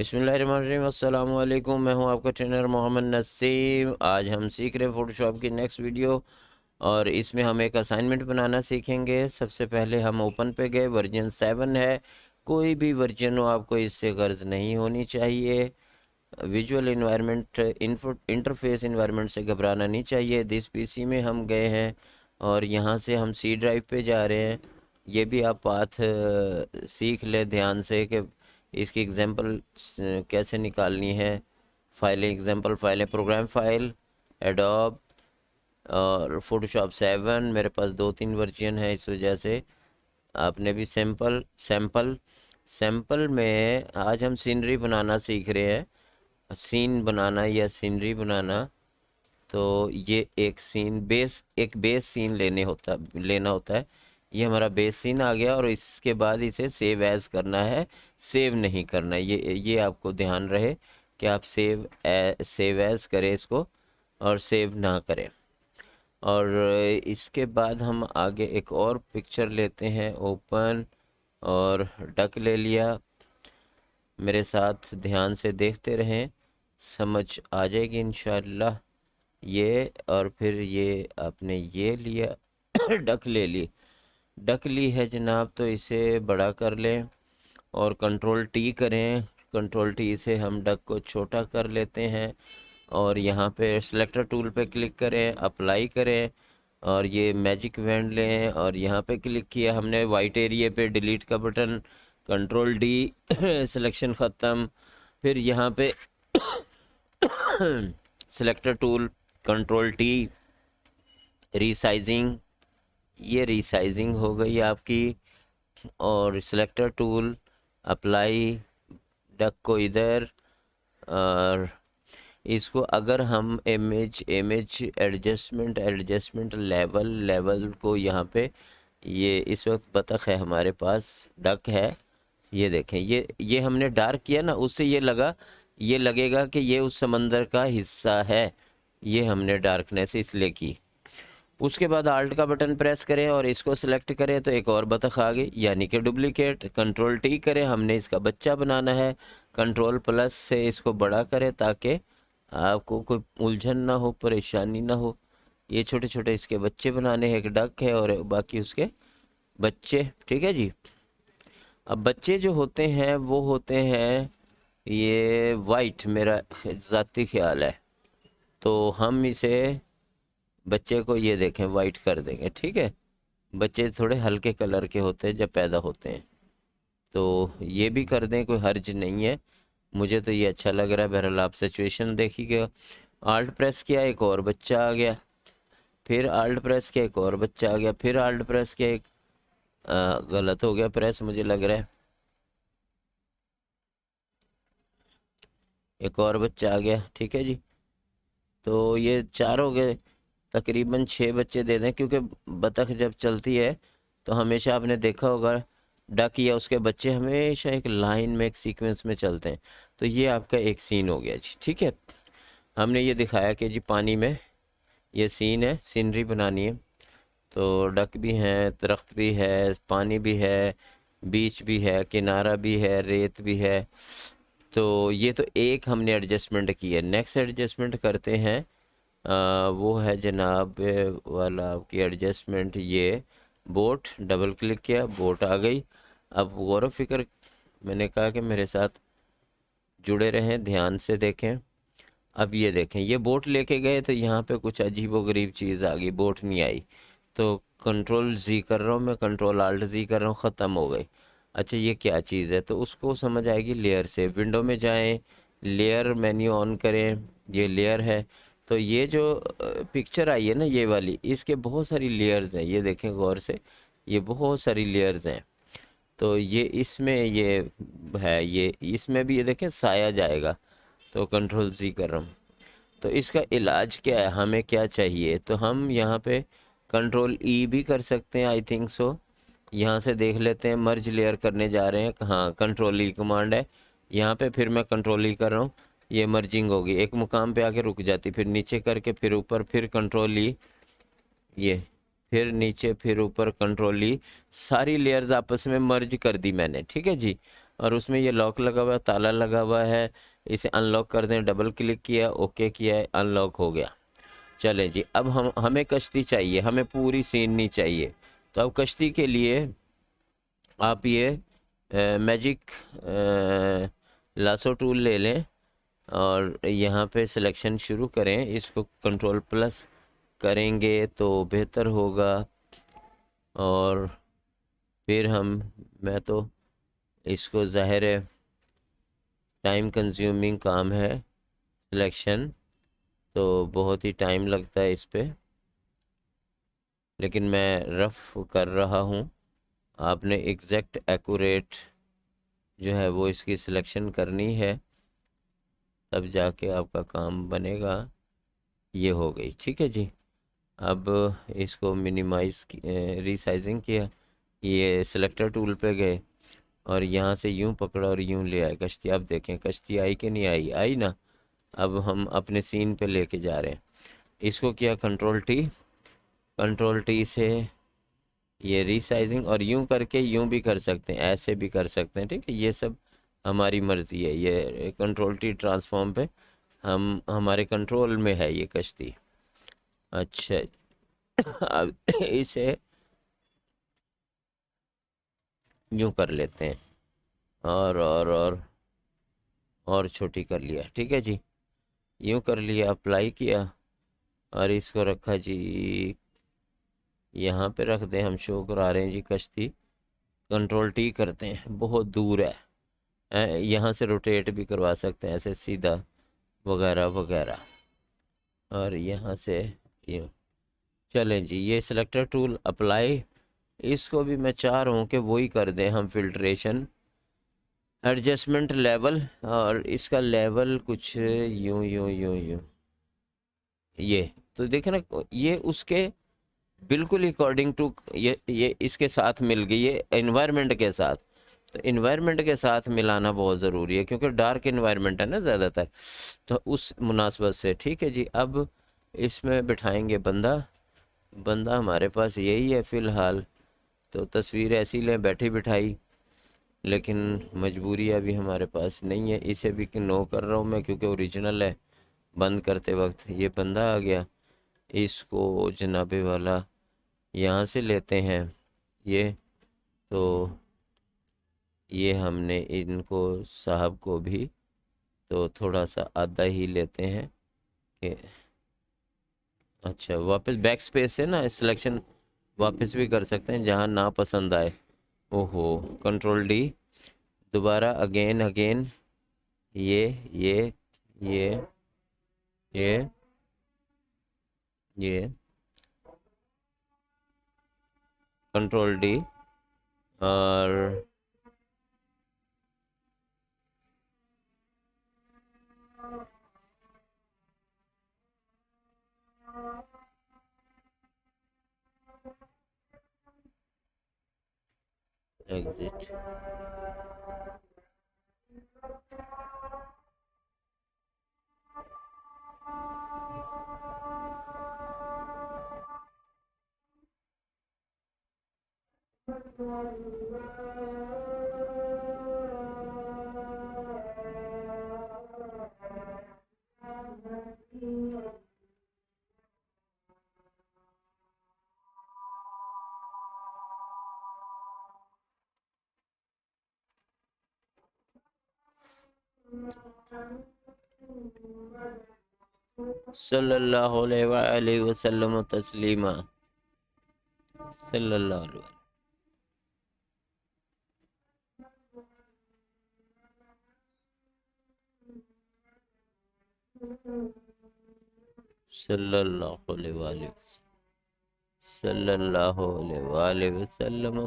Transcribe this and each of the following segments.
बिस्मिल्लाहिर्रहमानिर्रहीम। अस्सलाम वालेकुम। मैं हूं आपका ट्रेनर मोहम्मद नसीम। आज हम सीख रहे हैं फ़ोटोशॉप की नेक्स्ट वीडियो और इसमें हम एक असाइनमेंट बनाना सीखेंगे। सबसे पहले हम ओपन पे गए, वर्जन 7 है। कोई भी वर्जन हो, आपको इससे गर्ज नहीं होनी चाहिए। विजुअल इन्वायरमेंट इंटरफेस इन्वायरमेंट से घबराना नहीं चाहिए। दिस पीसी में हम गए हैं और यहाँ से हम सी ड्राइव पे जा रहे हैं। ये भी आप पाथ सीख ले ध्यान से कि इसकी एग्जांपल कैसे निकालनी है। फाइलें, एग्जांपल फाइलें, प्रोग्राम फाइल, एडोब और फोटोशॉप 7। मेरे पास 2-3 वर्जन है, इस वजह से आपने भी सैम्पल सैम्पल सैम्पल में आज हम सीनरी बनाना सीख रहे हैं। सीन बनाना या सीनरी बनाना, तो ये एक बेस सीन लेना होता है। ये हमारा बेस सीन आ गया और इसके बाद इसे सेव एज़ करना है, सेव नहीं करना है। ये आपको ध्यान रहे कि आप सेव एज़ करें इसको और सेव ना करें। और इसके बाद हम आगे एक और पिक्चर लेते हैं, ओपन, और डक ले लिया। मेरे साथ ध्यान से देखते रहें, समझ आ जाएगी इंशाल्लाह। ये और फिर ये आपने ये लिया डक ले ली, डक ली है जनाब, तो इसे बड़ा कर लें और कंट्रोल टी करें। कंट्रोल टी से हम डक को छोटा कर लेते हैं और यहाँ पे सिलेक्टर टूल पे क्लिक करें, अप्लाई करें और ये मैजिक वैंड लें और यहाँ पे क्लिक किया हमने वाइट एरिया पे, डिलीट का बटन, कंट्रोल डी सिलेक्शन ख़त्म। फिर यहाँ पे selector tool, control T, resizing, ये रीसाइजिंग हो गई आपकी। और सिलेक्टर टूल, अप्लाई, डक को इधर, और इसको अगर हम इमेज एडजस्टमेंट लेवल को यहाँ पे, ये इस वक्त बतख है हमारे पास, डक है। ये देखें, ये हमने डार्क किया ना, उससे ये लगेगा कि ये उस समंदर का हिस्सा है। ये हमने डार्कनेस इसलिए की। उसके बाद आल्ट का बटन प्रेस करें और इसको सिलेक्ट करें तो एक और बतख आ गई, यानी कि डुप्लीकेट। कंट्रोल टी करें, हमने इसका बच्चा बनाना है। कंट्रोल प्लस से इसको बड़ा करें ताकि आपको कोई उलझन ना हो, परेशानी ना हो। ये छोटे छोटे इसके बच्चे बनाने हैं, एक डक है और बाकी उसके बच्चे, ठीक है जी। अब बच्चे जो होते हैं वो होते हैं ये वाइट, मेरा ज़ाती ख्याल है, तो हम इसे बच्चे को ये देखें वाइट कर देंगे, ठीक है। बच्चे थोड़े हल्के कलर के होते हैं जब पैदा होते हैं, तो ये भी कर दें, कोई हर्ज नहीं है। मुझे तो ये अच्छा लग रहा है। बहरहाल आप सिचुएशन देखिएगा। आल्ट प्रेस किया, एक और बच्चा आ गया। फिर आल्ट प्रेस किया, एक और बच्चा आ गया। फिर आल्ट प्रेस किया, गलत हो गया प्रेस मुझे लग रहा है, एक और बच्चा आ गया, ठीक है जी। तो ये 4 हो गए, तकरीबन 6 बच्चे दे दें, क्योंकि बतख जब चलती है तो हमेशा आपने देखा होगा डक या उसके बच्चे हमेशा एक लाइन में, एक सीक्वेंस में चलते हैं। तो ये आपका एक सीन हो गया जी, ठीक है। हमने ये दिखाया कि जी पानी में ये सीन है, सीनरी बनानी है। तो डक भी हैं, दरख्त भी है, पानी भी है, बीच भी है, किनारा भी है, रेत भी है। तो ये तो एक हमने एडजस्टमेंट की है। नेक्स्ट एडजस्टमेंट करते हैं, वो है जनाब वाला आपकी एडजस्टमेंट, ये बोट। डबल क्लिक किया, बोट आ गई। अब गौर फिक्र, मैंने कहा कि मेरे साथ जुड़े रहें, ध्यान से देखें। अब ये देखें, ये बोट लेके गए तो यहाँ पे कुछ अजीब व गरीब चीज़ आ गई, बोट नहीं आई। तो कंट्रोल जी कर रहा हूँ मैं, कंट्रोल आल्ट जी कर रहा हूँ, ख़त्म हो गई। अच्छा ये क्या चीज़ है, तो उसको समझ आएगी लेयर से। विंडो में जाएं, लेयर मेन्यू ऑन करें, ये लेयर है। तो ये जो पिक्चर आई है ना ये वाली, इसके बहुत सारी लेयर्स हैं, ये देखें गौर से, ये बहुत सारी लेयर्स हैं। तो ये इसमें ये है, ये इसमें भी ये देखें साया जाएगा। तो कंट्रोल जी कर रहा हूँ। तो इसका इलाज क्या है, हमें क्या चाहिए, तो हम यहाँ पे कंट्रोल ई भी कर सकते हैं, आई थिंक सो। यहाँ से देख लेते हैं, मर्ज लेयर करने जा रहे हैं, हाँ कंट्रोल ई कमांड है यहाँ पे। फिर मैं कंट्रोल ई कर रहा हूँ, ये मर्जिंग होगी, एक मुकाम पे आके रुक जाती, फिर नीचे करके फिर ऊपर, फिर कंट्रोल ई, ये फिर नीचे, फिर ऊपर, कंट्रोल ई। सारी लेयर्स आपस में मर्ज कर दी मैंने, ठीक है जी। और उसमें ये लॉक लगा हुआ है, ताला लगा हुआ है। इसे अनलॉक कर दें, डबल क्लिक किया, ओके किया है, अनलॉक हो गया। चलें जी, अब हमें कश्ती चाहिए, हमें पूरी सीन नहीं चाहिए। तो अब कश्ती के लिए आप ये मैजिक लासो टूल ले लें और यहाँ पे सिलेक्शन शुरू करें। इसको कंट्रोल प्लस करेंगे तो बेहतर होगा। और फिर मैं तो इसको ज़ाहिर है टाइम कंज्यूमिंग काम है सिलेक्शन, तो बहुत ही टाइम लगता है इस पे, लेकिन मैं रफ़ कर रहा हूँ। आपने एग्जैक्ट एक्यूरेट जो है वो इसकी सिलेक्शन करनी है, तब जाके आपका काम बनेगा। ये हो गई, ठीक है जी। अब इसको मिनिमाइज रीसाइजिंग किया, ये सिलेक्टर टूल पे गए और यहाँ से यूं पकड़ा और यूं ले आए कश्ती। अब देखें कश्ती आई कि नहीं आई, आई ना। अब हम अपने सीन पे लेके जा रहे हैं। इसको किया कंट्रोल टी, कंट्रोल टी से ये रीसाइजिंग, और यूं करके यूं भी कर सकते हैं, ऐसे भी कर सकते हैं, ठीक है। ये सब हमारी मर्ज़ी है। ये कंट्रोल टी ट्रांसफॉर्म पे हम हमारे कंट्रोल में है ये कश्ती। अच्छा अब इसे यूं कर लेते हैं और छोटी कर लिया, ठीक है जी। यूं कर लिया, अप्लाई किया और इसको रखा जी, यहाँ पे रख दें। हम शो करा रहे हैं जी कश्ती, कंट्रोल टी करते हैं, बहुत दूर है। यहाँ से रोटेट भी करवा सकते हैं ऐसे सीधा वगैरह वगैरह, और यहाँ से यूँ। चलें जी, ये सिलेक्टर टूल अप्लाई, इसको भी मैं चाह रहा हूँ कि वही कर दें हम, फिल्ट्रेशन एडजस्टमेंट लेवल, और इसका लेवल कुछ यूं यूं यूं यूं। ये तो देखे ना, ये उसके बिल्कुल अकॉर्डिंग टू ये इसके साथ मिल गई, ये एनवायरनमेंट के साथ। तो इन्वायरमेंट के साथ मिलाना बहुत ज़रूरी है, क्योंकि डार्क इन्वायरमेंट है ना ज़्यादातर, तो उस मुनासबत से। ठीक है जी, अब इसमें बिठाएंगे बंदा। बंदा हमारे पास यही है फ़िलहाल, तो तस्वीर ऐसी लें बैठी बिठाई, लेकिन मजबूरी अभी हमारे पास नहीं है। इसे भी नो कर रहा हूँ मैं, क्योंकि ओरिजिनल है। बंद करते वक्त ये बंदा आ गया। इसको जनाबे वाला यहाँ से लेते हैं ये, तो ये हमने इनको साहब को भी तो थोड़ा सा आधा ही लेते हैं कि अच्छा, वापस बैक स्पेस से ना सिलेक्शन वापस भी कर सकते हैं जहाँ ना पसंद आए। ओहो, कंट्रोल डी, दोबारा अगेन अगेन, ये ये ये ये ये कंट्रोल डी, और एग्जिट। सल्लल्लाहु अलैहि वसल्लम तस्लीमा, सल्लल्लाहु अलैहि सल्लल्लाहु अलैहि सल्लल्लाहु अलैहि वसल्लम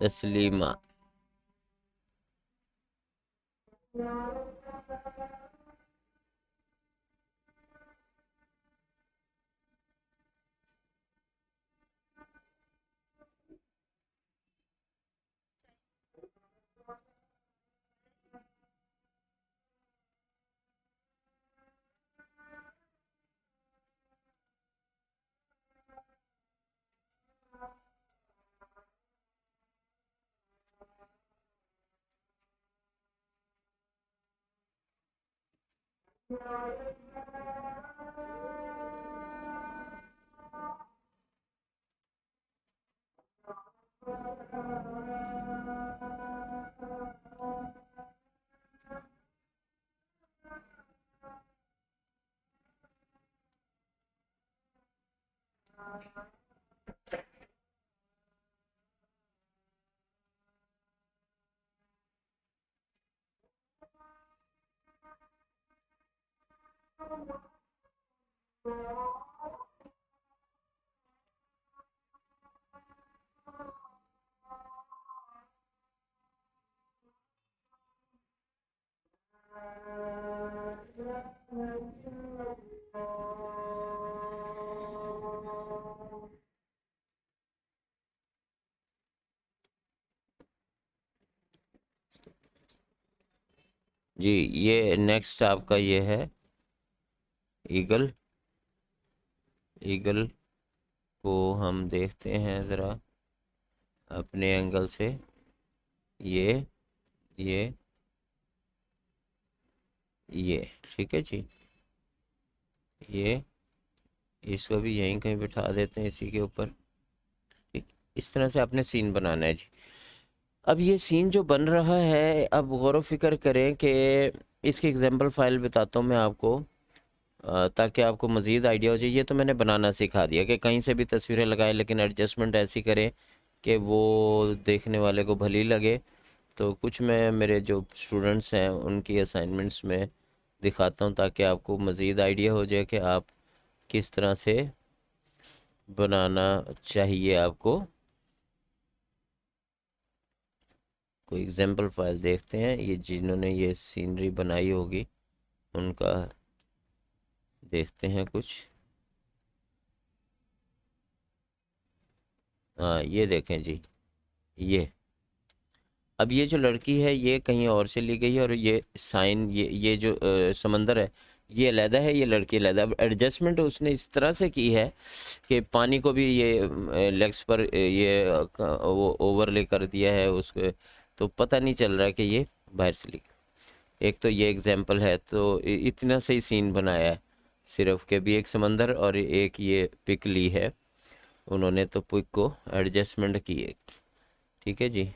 तस्लीमा। जी, ये नेक्स्ट आपका ये है ईगल। ईगल को हम देखते हैं ज़रा अपने एंगल से। ये ये ये ठीक है जी। ये इसको भी यहीं कहीं बिठा देते हैं इसी के ऊपर। ठीक, इस तरह से आपने सीन बनाना है जी। अब ये सीन जो बन रहा है, अब गौर व फिक्र करें कि इसकी एग्जांपल फाइल बताता हूँ मैं आपको, ताकि आपको मज़ीद आइडिया हो जाए। ये तो मैंने बनाना सिखा दिया कि कहीं से भी तस्वीरें लगाएं, लेकिन एडजस्टमेंट ऐसी करें कि वो देखने वाले को भली लगे। तो कुछ मैं मेरे जो स्टूडेंट्स हैं उनकी असाइनमेंट्स में दिखाता हूँ, ताकि आपको मज़ीद आइडिया हो जाए कि आप किस तरह से बनाना चाहिए आपको। कोई एग्जांपल फाइल देखते हैं, ये जिन्होंने ये सीनरी बनाई होगी उनका देखते हैं कुछ। हाँ, ये देखें जी। ये अब ये जो लड़की है ये कहीं और से ली गई है, और ये साइन, ये जो समंदर है ये अलहदा है, ये लड़की अलहदा। अब एडजस्टमेंट उसने इस तरह से की है कि पानी को भी ये लेग्स पर वो ओवरले कर दिया है उसके, तो पता नहीं चल रहा है कि ये बाहर से ली। एक तो ये एग्जाम्पल है, तो इतना सही सीन बनाया है सिर्फ के भी एक समंदर और एक ये पिक ली है उन्होंने, तो पिक को एडजस्टमेंट की है। ठीक है जी।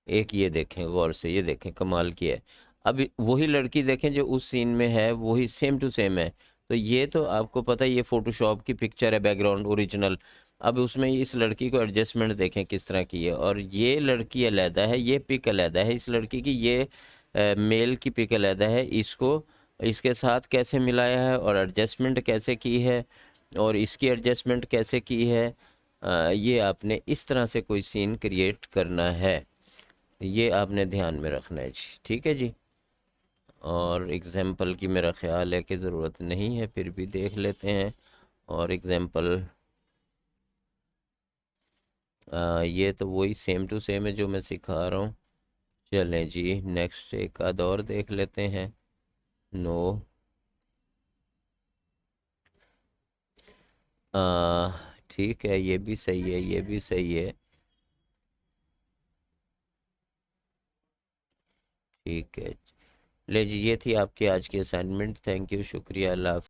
एक ये देखें गौर से, ये देखें कमाल की है। अब वही लड़की देखें जो उस सीन में है, वही सेम टू सेम है। तो ये तो आपको पता है ये फोटोशॉप की पिक्चर है, बैकग्राउंड ओरिजिनल। अब उसमें इस लड़की को एडजस्टमेंट देखें किस तरह की है, और ये लड़की अलहदा है, ये पिक अलहदा है इस लड़की की, ये मेल की पिक अलहदा है। इसको इसके साथ कैसे मिलाया है और एडजस्टमेंट कैसे की है और इसकी एडजस्टमेंट कैसे की है, ये आपने इस तरह से कोई सीन क्रिएट करना है। ये आपने ध्यान में रखना है जी। ठीक है जी। और एग्जाम्पल की मेरा ख्याल है कि ज़रूरत नहीं है, फिर भी देख लेते हैं। और एग्जाम्पल ये तो वही सेम टू सेम है जो मैं सिखा रहा हूँ। चलें जी, नेक्स्ट एक आध और देख लेते हैं। नो, ठीक है, ये भी सही है, ये भी सही है। ठीक है, ले जी, ये थी आपकी आज की असाइनमेंट। थैंक यू, शुक्रिया, अल्लाह हाफ़िज़।